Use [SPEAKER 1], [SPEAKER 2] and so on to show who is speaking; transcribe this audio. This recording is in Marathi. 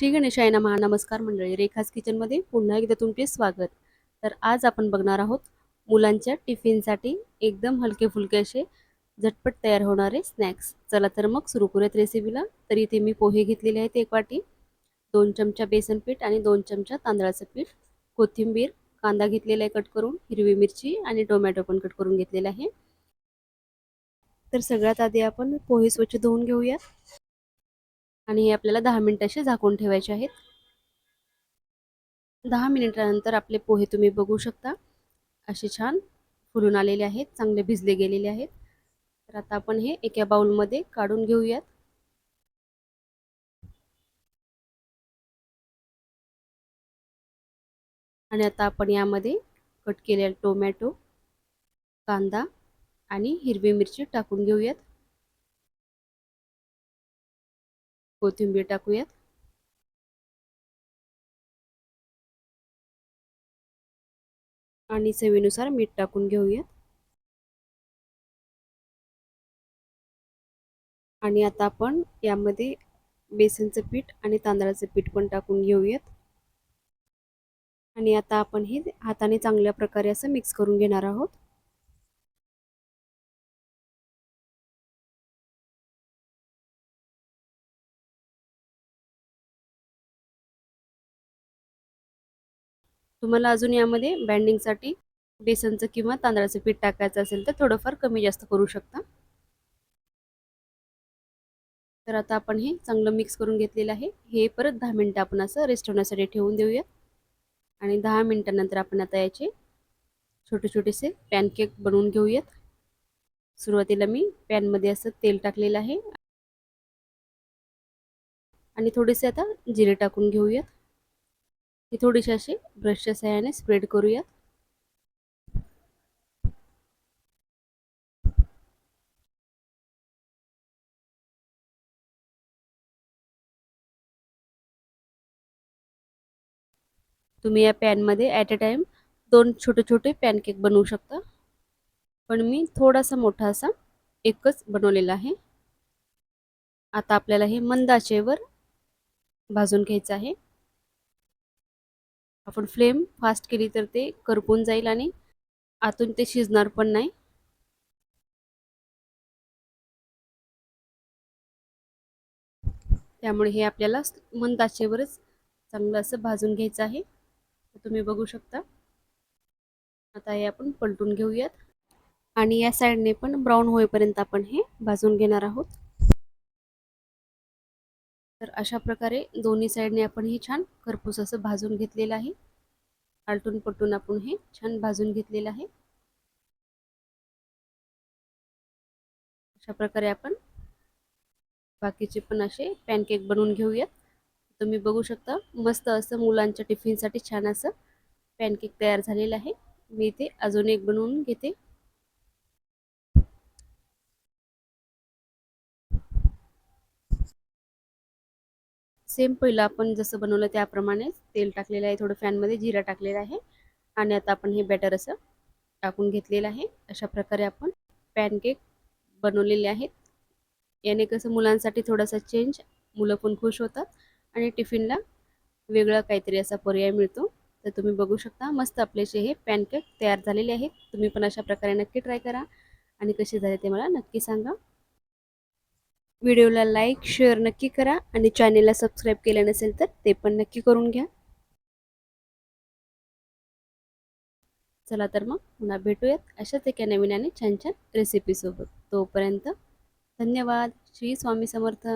[SPEAKER 1] श्री गणेशाय नमः. नमस्कार मंडळी, रेखाज किचनमध्ये पुन्हा एकदा तुमचे स्वागत. तर आज आपण बघणार आहोत मुलांच्या टिफिनसाठी एकदम हलके फुलके असे झटपट तयार होणारे स्नॅक्स. चला तर मग सुरू करूयात रेसिपीला. तर इथे मी पोहे घेतलेले आहेत 1 वाटी, 2 चमचा बेसन पीठ आणि 2 चमचा तांदळाचं पीठ, कोथिंबीर, कांदा घेतलेला आहे कट करून, हिरवी मिरची आणि टोमॅटो पण कट करून घेतलेला आहे. तर सगळ्यात आधी आपण पोहे स्वच्छ धुवून घेऊया आणि हे आपल्याला 10 मिनिटं असे झाकून ठेवायचे आहेत. 10 मिनिटानंतर आपले पोहे तुम्ही बघू शकता असे छान फुलून आलेले आहेत, चांगले भिजले गेलेले आहेत. तर आता आपण हे एका बाउलमध्ये काढून घेऊयात. आणि आता आपण यामध्ये कट केलेला टोमॅटो, कांदा आणि हिरवी मिरची टाकून घेऊयात. कोथिंबीर टाकूयात आणि चवीनुसार मीठ टाकून घेऊयात. आणि आता आपण यामध्ये बेसनचं पीठ आणि तांदळाचं पीठ पण टाकून घेऊयात. आणि आता आपण हे हाताने चांगल्या प्रकारे असं मिक्स करून घेणार आहोत. तुम्हाला अजून यामध्ये बाइंडिंगसाठी बेसनचं किंवा तांदळाचं पीठ टाकायचं असेल तर थोडंफार कमी जास्त करू शकता. तर आता आपण हे चांगलं मिक्स करून घेतलेलं आहे. हे परत 10 मिनिटं आपण असं रेस्ट होण्यासाठी ठेवून देऊयात. आणि 10 मिनिटानंतर आपण आता याचे छोटे छोटेसे पॅनकेक बनवून घेऊयात. सुरुवातीला मी पॅनमध्ये असं तेल टाकलेलं आहे आणि थोडेसे आता जिरे टाकून घेऊयात. हे थोडेसे असे ब्रशच्या सहाय्याने स्प्रेड करूयात. तुम्ही या पॅनमध्ये ॲट अ टाइम 2 छोटे छोटे पॅनकेक बनवू शकता, पण मी थोडासा मोठा असा एकच बनवलेला आहे. आता आपल्याला हे मंद आचेवर भाजून घ्यायचं आहे. आपण फ्लेम फास्ट केली तर ते करपून जाईल आणि आतून ते शिजणार पण नाही. त्यामुळे हे आपल्याला मंद आचेवरच चांगलं असं भाजून घ्यायचं आहे. तुम्ही बघू शकता. आता हे आपण पलटून घेऊयात आणि या साईडने पण ब्राऊन होईपर्यंत आपण हे भाजून घेणार आहोत. तर अशा प्रकारे दोन्ही साईडने आपण हे छान खरपूस असं भाजून घेतलेलं आहे. आलटून पलटून आपण हे छान भाजून घेतलेलं आहे. अशा प्रकारे आपण बाकीचे पण असे पॅनकेक बनवून घेऊयात. तुम्ही बघू शकता मस्त असं मुलांच्या टिफिनसाठी छान असं पॅनकेक तयार झालेलं आहे. मी इथे अजून एक बनवून घेते. सेम पहिलं आपण जसं बनवलं त्याप्रमाणे तेल टाकलेलं आहे, थोडं पॅनमध्ये जिरा टाकलेला आहे आणि आता आपण हे बॅटर असं टाकून घेतलेलं आहे. अशा प्रकारे आपण पॅनकेक बनवलेले आहेत. याने कसं मुलांसाठी थोडासा चेंज, मुलं पण खुश होतात आणि टिफिनला वेगळा काहीतरी असा पर्याय मिळतो. तर तुम्ही बघू शकता मस्त आपलेसे हे पॅनकेक तयार झालेले आहेत. तुम्ही पण अशा प्रकारे नक्की ट्राय करा आणि कसे झाले ते मला नक्की सांगा. व्हिडिओला लाईक शेअर नक्की करा आणि चॅनेलला सबस्क्राईब केलं नसेल तर ते पण नक्की करून घ्या. चला तर मग पुन्हा भेटूयात अशाच एका नवीन आणि छान छान रेसिपीसोबत. तोपर्यंत धन्यवाद. श्री स्वामी समर्थ.